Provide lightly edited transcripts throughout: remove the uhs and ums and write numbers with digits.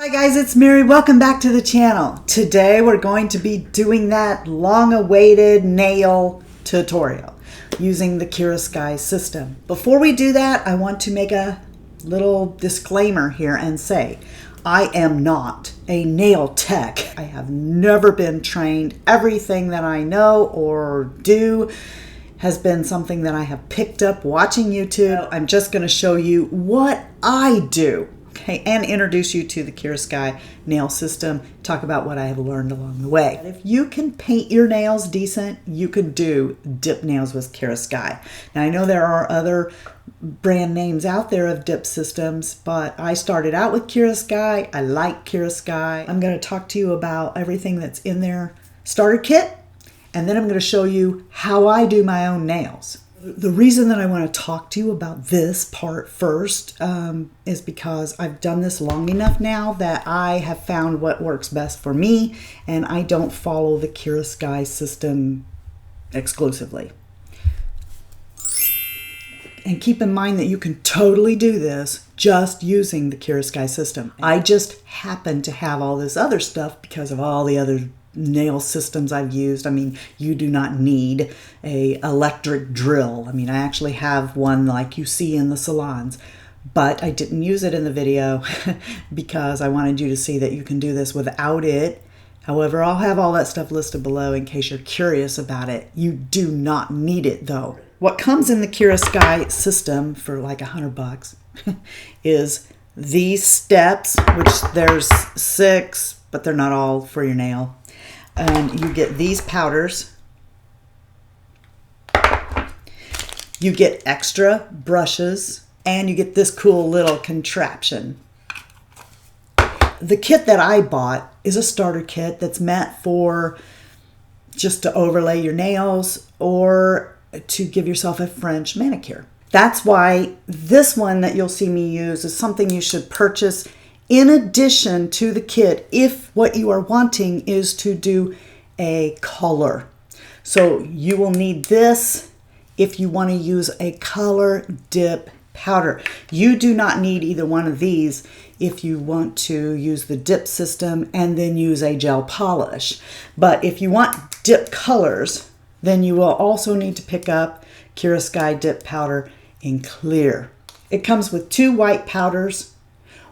Hi guys, it's Mary. Welcome back to the channel. Today we're going to be doing that long-awaited nail tutorial using the Kiara Sky system. Before we do that, I want to make a little disclaimer here and say I am not a nail tech. I have never been trained. Everything that I know or do has been something that I have picked up watching YouTube. I'm just going to show you what I do. Okay, and introduce you to the Kiara Sky nail system, talk about what I have learned along the way. If you can paint your nails decent, you can do dip nails with Kiara Sky. Now I know there are other brand names out there of dip systems, but I started out with Kiara Sky. I like Kiara Sky. I'm going to talk to you about everything that's in their starter kit, and then I'm going to show you how I do my own nails. The reason that I want to talk to you about this part first is because I've done this long enough now that I have found what works best for me, and I don't follow the Kiara Sky system exclusively. And keep in mind that you can totally do this just using the Kiara Sky system. I just happen to have all this other stuff because of all the other nail systems I've used. I mean, you do not need a electric drill. I mean, I actually have one like you see in the salons, but I didn't use it in the video because I wanted you to see that you can do this without it. However, I'll have all that stuff listed below in case you're curious about it. You do not need it though. What comes in the Kiara Sky system for like $100 is these steps, which there's 6, but they're not all for your nail. You get these powders. You get extra brushes, and you get this cool little contraption. The kit that I bought is a starter kit that's meant for just to overlay your nails or to give yourself a French manicure. That's why this one that you'll see me use is something you should purchase in addition to the kit if what you are wanting is to do a color. So you will need this if you want to use a color dip powder. You do not need either one of these if you want to use the dip system and then use a gel polish. But if you want dip colors, then you will also need to pick up Kiara Sky dip powder in clear. It comes with 2 white powders.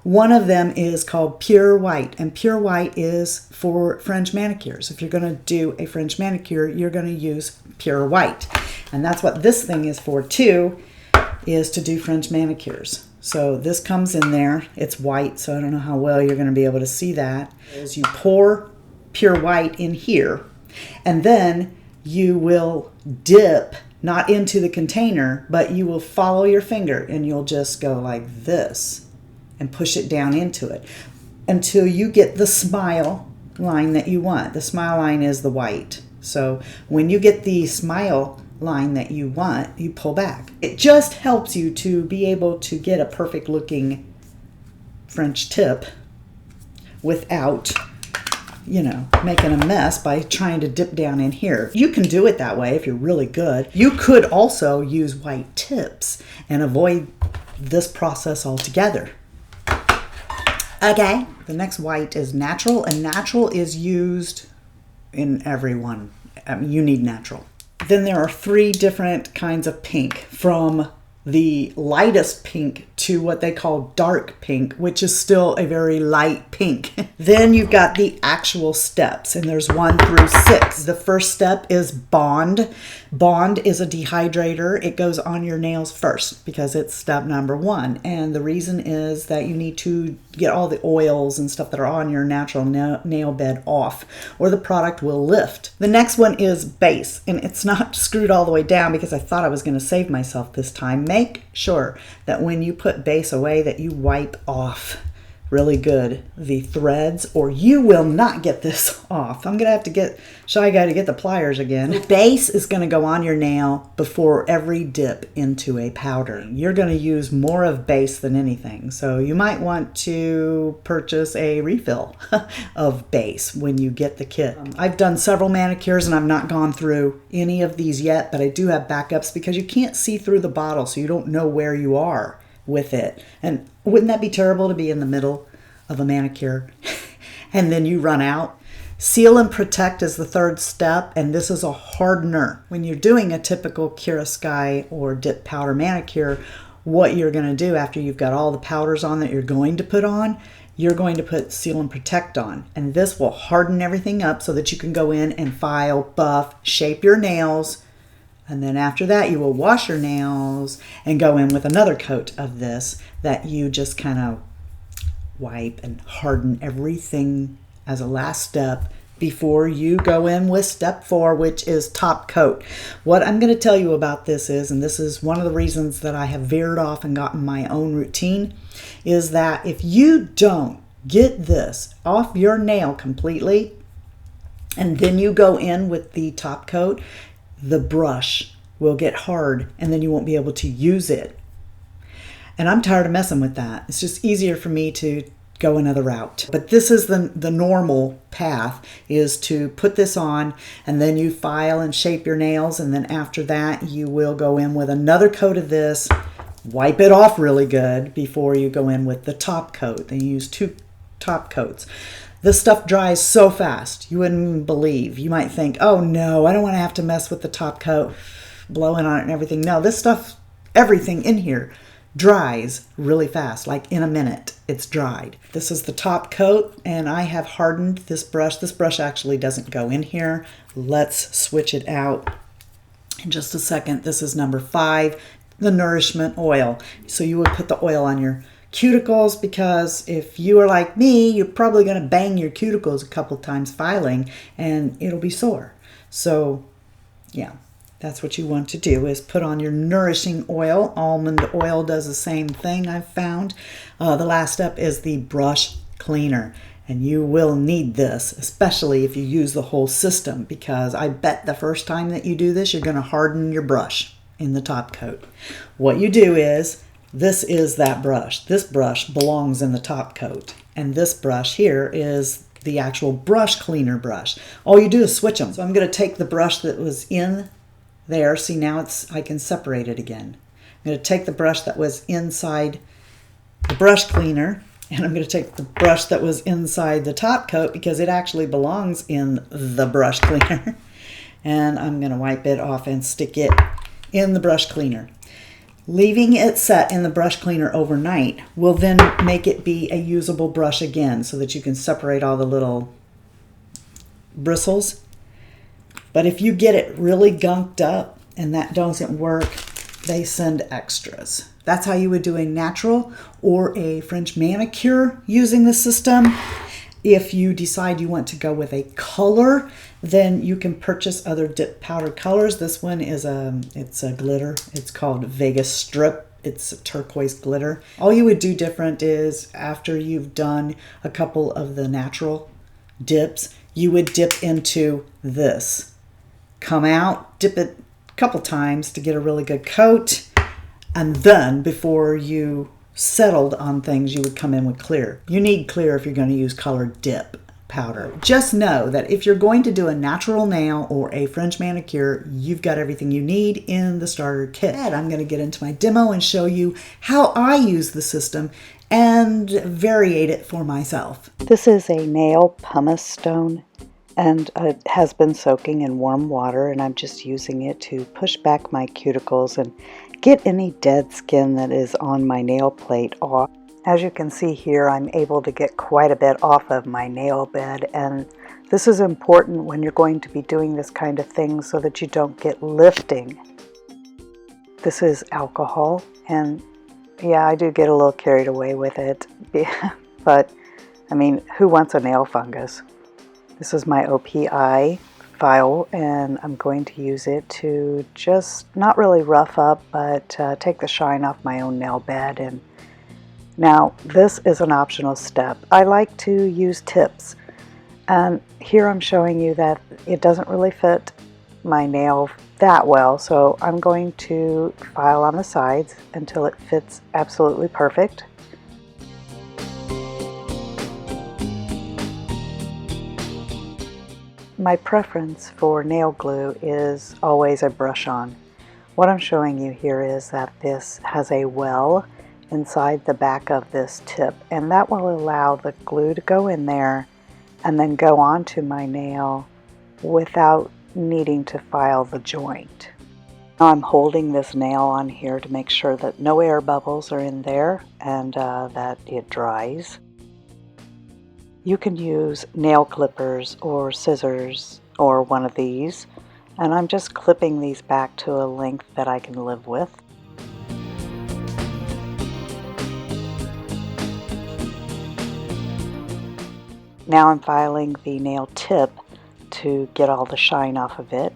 One of them is called Pure White, and Pure White is for French manicures. If you're going to do a French manicure, you're going to use Pure White. And that's what this thing is for too, is to do French manicures. So this comes in there. It's white, so I don't know how well you're going to be able to see that. As you pour Pure White in here, and then you will dip, not into the container, but you will follow your finger and you'll just go like this and push it down into it until you get the smile line that you want. The smile line is the white. So when you get the smile line that you want, you pull back. It just helps you to be able to get a perfect looking French tip without, you know, making a mess by trying to dip down in here. You can do it that way if you're really good. You could also use white tips and avoid this process altogether. Okay, the next white is natural, and natural is used in everyone. You need natural. Then there are 3 different kinds of pink, from the lightest pink to what they call dark pink, which is still a very light pink. Then you've got the actual steps, and there's 1 through 6. The first step is Bond. Bond is a dehydrator. It goes on your nails first because it's step number 1. And the reason is that you need to get all the oils and stuff that are on your natural nail bed off, or the product will lift. The next one is base, and it's not screwed all the way down because I thought I was going to save myself this time. Make sure that when you put base away that you wipe off really good the threads, or you will not get this off. I'm gonna have to get Shy Guy to get the pliers again. Base is gonna go on your nail before every dip into a powder. You're gonna use more of base than anything, so you might want to purchase a refill of base when you get the kit. I've done several manicures and I've not gone through any of these yet, but I do have backups because you can't see through the bottle, so you don't know where you are with it. And wouldn't that be terrible to be in the middle of a manicure and then you run out. Seal and protect is the third step, and this is a hardener. When you're doing a typical Kiara Sky or dip powder manicure, what you're going to do after you've got all the powders on that you're going to put on, you're going to put seal and protect on. And this will harden everything up so that you can go in and file, buff, shape your nails. And then after that, you will wash your nails and go in with another coat of this that you just kind of wipe and harden everything as a last step before you go in with step 4, which is top coat. What I'm going to tell you about this is, and this is one of the reasons that I have veered off and gotten my own routine, is that if you don't get this off your nail completely and then you go in with the top coat, the brush will get hard and then you won't be able to use it. And I'm tired of messing with that. It's just easier for me to go another route. But this is the normal path, is to put this on and then you file and shape your nails, and then after that you will go in with another coat of this, wipe it off really good before you go in with the top coat. Then you use 2 top coats. This stuff dries so fast you wouldn't even believe. You might think, oh no, I don't want to have to mess with the top coat, blowing on it and everything. No, this stuff, everything in here dries really fast, like in a minute it's dried. This is the top coat, and I have hardened this brush. This brush actually doesn't go in here. Let's switch it out in just a second. This is number 5, the nourishment oil. So you would put the oil on your cuticles, because if you are like me, you're probably going to bang your cuticles a couple times filing and it'll be sore. So yeah, that's what you want to do, is put on your nourishing oil. Almond oil does the same thing, I've found. The last step is the brush cleaner. And you will need this, especially if you use the whole system, because I bet the first time that you do this, you're going to harden your brush in the top coat. What you do is, this is that brush. This brush belongs in the top coat. And this brush here is the actual brush cleaner brush. All you do is switch them. So I'm going to take the brush that was in there. See, now I can separate it again. I'm going to take the brush that was inside the brush cleaner, and I'm going to take the brush that was inside the top coat, because it actually belongs in the brush cleaner. And I'm going to wipe it off and stick it in the brush cleaner. Leaving it set in the brush cleaner overnight will then make it be a usable brush again, so that you can separate all the little bristles. But if you get it really gunked up and that doesn't work, they send extras. That's how you would do a natural or a French manicure using the system. If you decide you want to go with a color, then you can purchase other dip powder colors. This one is it's a glitter. It's called Vegas Strip. It's a turquoise glitter. All you would do different is, after you've done a couple of the natural dips, you would dip into this. Come out, dip it a couple times to get a really good coat, and then before you settled on things, you would come in with clear. You need clear if you're going to use colored dip powder. Just know that if you're going to do a natural nail or a French manicure, you've got everything you need in the starter kit. I'm going to get into my demo and show you how I use the system and variate it for myself. This is a nail pumice stone, and it has been soaking in warm water, and I'm just using it to push back my cuticles and get any dead skin that is on my nail plate off. As you can see here, I'm able to get quite a bit off of my nail bed, and this is important when you're going to be doing this kind of thing so that you don't get lifting. This is alcohol, and yeah, I do get a little carried away with it, but I mean, who wants a nail fungus? This is my OPI file, and I'm going to use it to just not really rough up, but take the shine off my own nail bed. And now this is an optional step. I like to use tips, and here I'm showing you that it doesn't really fit my nail that well, so I'm going to file on the sides until it fits absolutely perfect. My preference for nail glue is always a brush on. What I'm showing you here is that this has a well, inside the back of this tip, and that will allow the glue to go in there and then go onto my nail without needing to file the joint. Now I'm holding this nail on here to make sure that no air bubbles are in there and that it dries. You can use nail clippers or scissors or one of these, and I'm just clipping these back to a length that I can live with. Now I'm filing the nail tip to get all the shine off of it.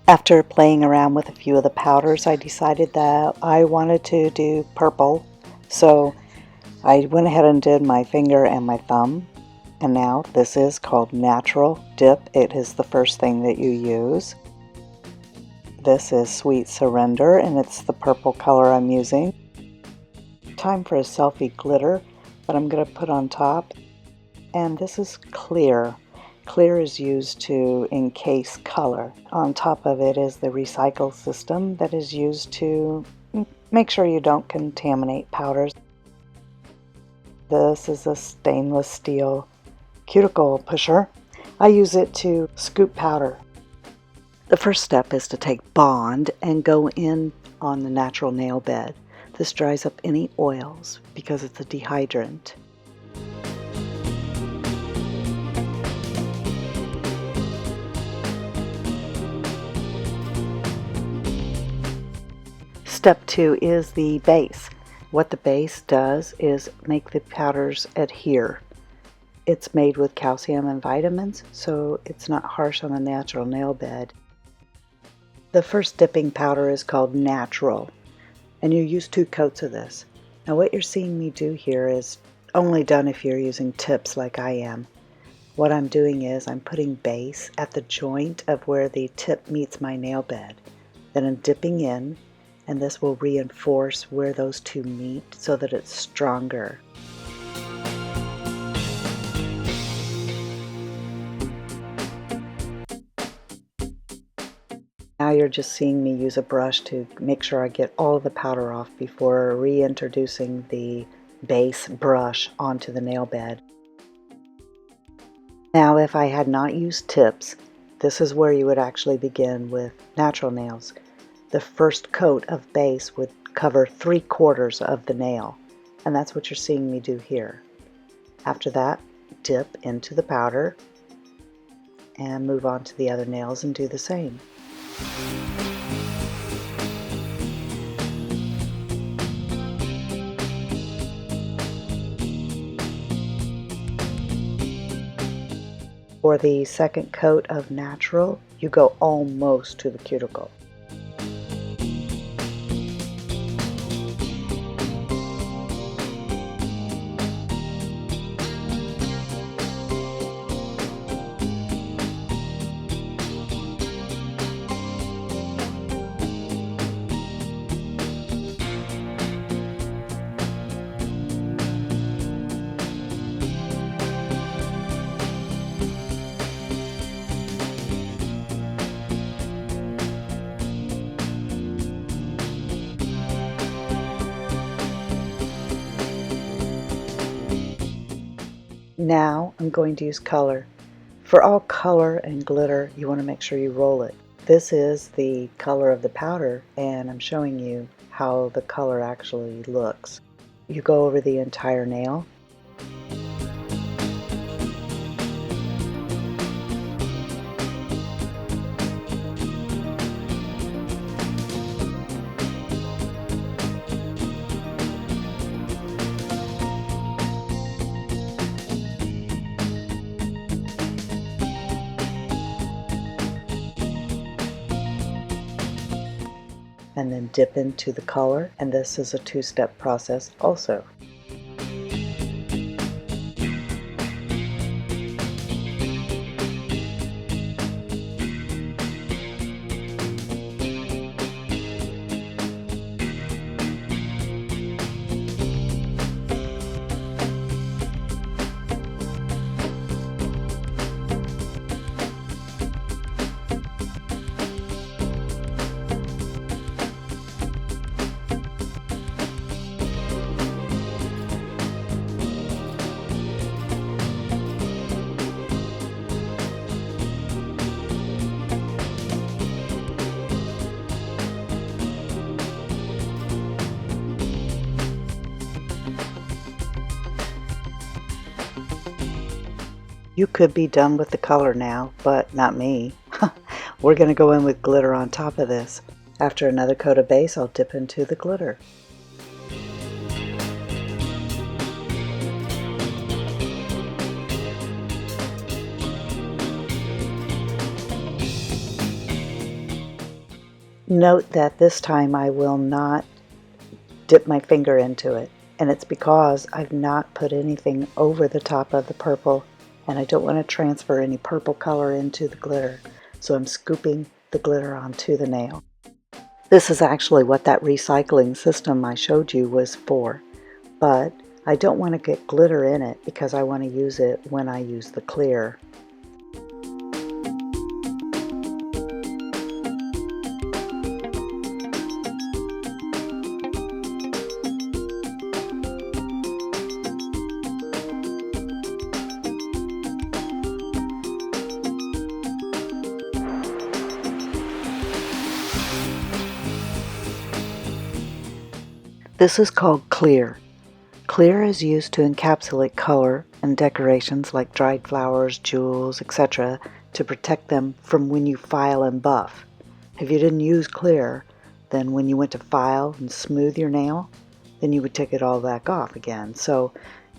After playing around with a few of the powders, I decided that I wanted to do purple, so I went ahead and did my finger and my thumb. And now this is called Natural Dip. It is the first thing that you use. This is Sweet Surrender, and it's the purple color I'm using. Time for a selfie glitter that I'm going to put on top. And this is clear. Clear is used to encase color. On top of it is the recycle system that is used to make sure you don't contaminate powders. This is a stainless steel cuticle pusher. I use it to scoop powder. The first step is to take Bond and go in on the natural nail bed. This dries up any oils because it's a dehydrant. Step 2 is the base. What the base does is make the powders adhere. It's made with calcium and vitamins, so it's not harsh on the natural nail bed. The first dipping powder is called Natural, and you use 2 coats of this. Now what you're seeing me do here is only done if you're using tips like I am. What I'm doing is I'm putting base at the joint of where the tip meets my nail bed. Then I'm dipping in, and this will reinforce where those two meet so that it's stronger. Now you're just seeing me use a brush to make sure I get all of the powder off before reintroducing the base brush onto the nail bed. Now if I had not used tips, this is where you would actually begin with natural nails. The first coat of base would cover 3/4 of the nail, and that's what you're seeing me do here. After that, dip into the powder and move on to the other nails and do the same. For the second coat of natural, you go almost to the cuticle. Now I'm going to use color. For all color and glitter, you want to make sure you roll it. This is the color of the powder, and I'm showing you how the color actually looks. You go over the entire nail. And then dip into the color, and this is a 2-step process also. You could be done with the color now, but not me. We're going to go in with glitter on top of this. After another coat of base, I'll dip into the glitter. Note that this time I will not dip my finger into it, and it's because I've not put anything over the top of the purple, and I don't want to transfer any purple color into the glitter, so I'm scooping the glitter onto the nail. This is actually what that recycling system I showed you was for, but I don't want to get glitter in it because I want to use it when I use the clear. This is called clear. Clear is used to encapsulate color and decorations like dried flowers, jewels, etc. to protect them from when you file and buff. If you didn't use clear, then when you went to file and smooth your nail, then you would take it all back off again. So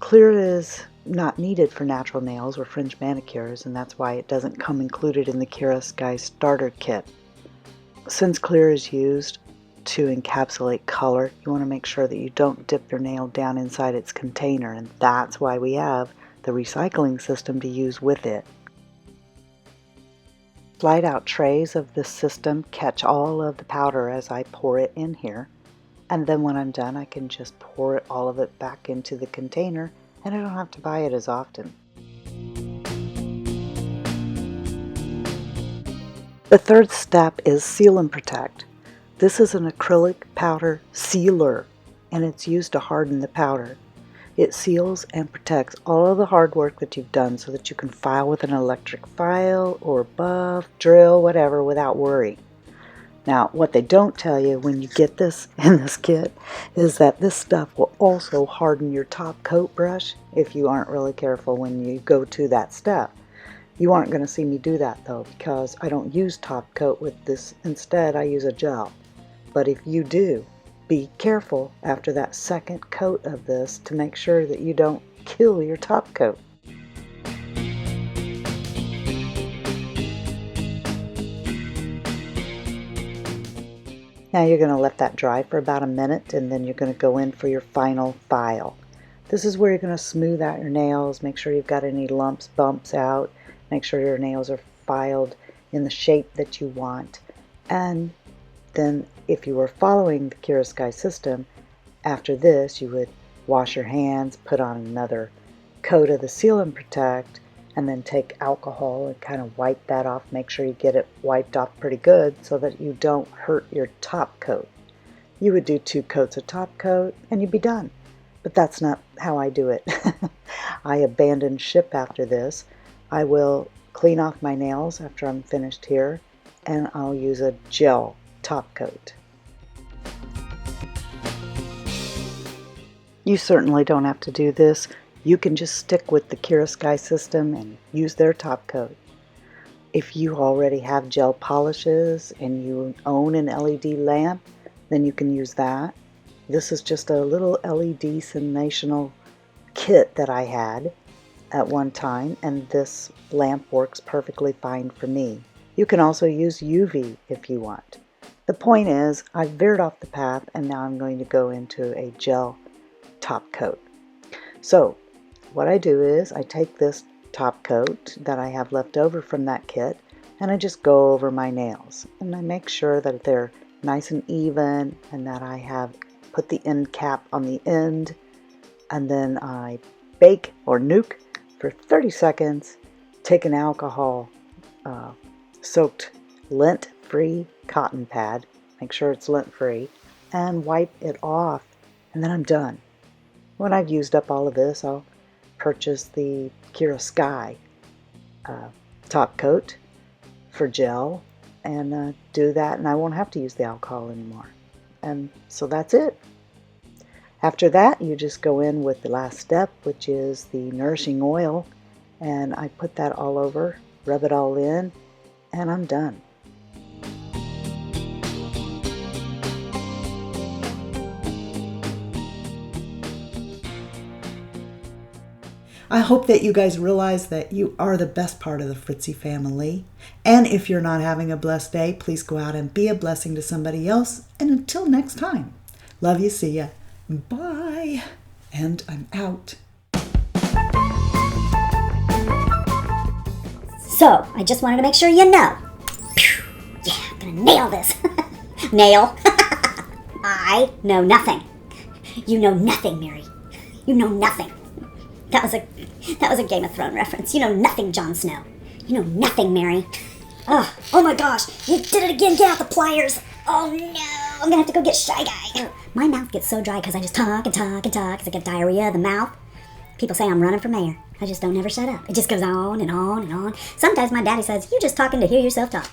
clear is not needed for natural nails or fringe manicures, and that's why it doesn't come included in the Kiara Sky starter kit. Since clear is used to encapsulate color, you want to make sure that you don't dip your nail down inside its container, and that's why we have the recycling system to use with it. Slide out trays of this system catch all of the powder as I pour it in here, and then when I'm done I can just pour all of it back into the container and I don't have to buy it as often. The third step is seal and protect. This is an acrylic powder sealer, and it's used to harden the powder. It seals and protects all of the hard work that you've done so that you can file with an electric file or buff, drill, whatever without worry. Now, what they don't tell you when you get this in this kit is that this stuff will also harden your top coat brush if you aren't really careful when you go to that step. You aren't going to see me do that though, because I don't use top coat with this. Instead, I use a gel. But if you do, be careful after that second coat of this to make sure that you don't kill your top coat. Now you're going to let that dry for about a minute, and then you're going to go in for your final file. This is where you're going to smooth out your nails, make sure you've got any lumps, bumps out, make sure your nails are filed in the shape that you want. And then if you were following the Kiara Sky system, after this you would wash your hands, put on another coat of the Seal and Protect, and then take alcohol and kind of wipe that off. Make sure you get it wiped off pretty good so that you don't hurt your top coat. You would do 2 coats of top coat and you'd be done. But that's not how I do it. I abandon ship after this. I will clean off my nails after I'm finished here, and I'll use a gel top coat. You certainly don't have to do this. You can just stick with the Kiara Sky system and use their top coat. If you already have gel polishes and you own an LED lamp, then you can use that. This is just a little LED sensational kit that I had at one time, and this lamp works perfectly fine for me. You can also use UV if you want. The point is, I've veered off the path and now I'm going to go into a gel top coat. So what I do is I take this top coat that I have left over from that kit and I just go over my nails and I make sure that they're nice and even and that I have put the end cap on the end, and then I bake or nuke for 30 seconds, take an alcohol soaked lint free cotton pad, make sure it's lint free, and wipe it off, and then I'm done. When I've used up all of this, I'll purchase the Kiara Sky top coat for gel and do that, and I won't have to use the alcohol anymore. And so that's it. After that, you just go in with the last step, which is the nourishing oil, And I put that all over, rub it all in, and I'm done. I hope that you guys realize that you are the best part of the Fritzy family. And if you're not having a blessed day, please go out and be a blessing to somebody else. And until next time, love you, see ya, bye. And I'm out. So, I just wanted to make sure you know. Yeah, I'm gonna nail this. Nail. I know nothing. You know nothing, Mary. You know nothing. That was a Game of Thrones reference. You know nothing, Jon Snow. You know nothing, Mary. Oh my gosh, you did it again. Get out the pliers. Oh no, I'm gonna have to go get Shy Guy. My mouth gets so dry because I just talk and talk and talk because I get diarrhea of the mouth. People say I'm running for mayor. I just don't ever shut up. It just goes on and on and on. Sometimes my daddy says, "You just talking to hear yourself talk."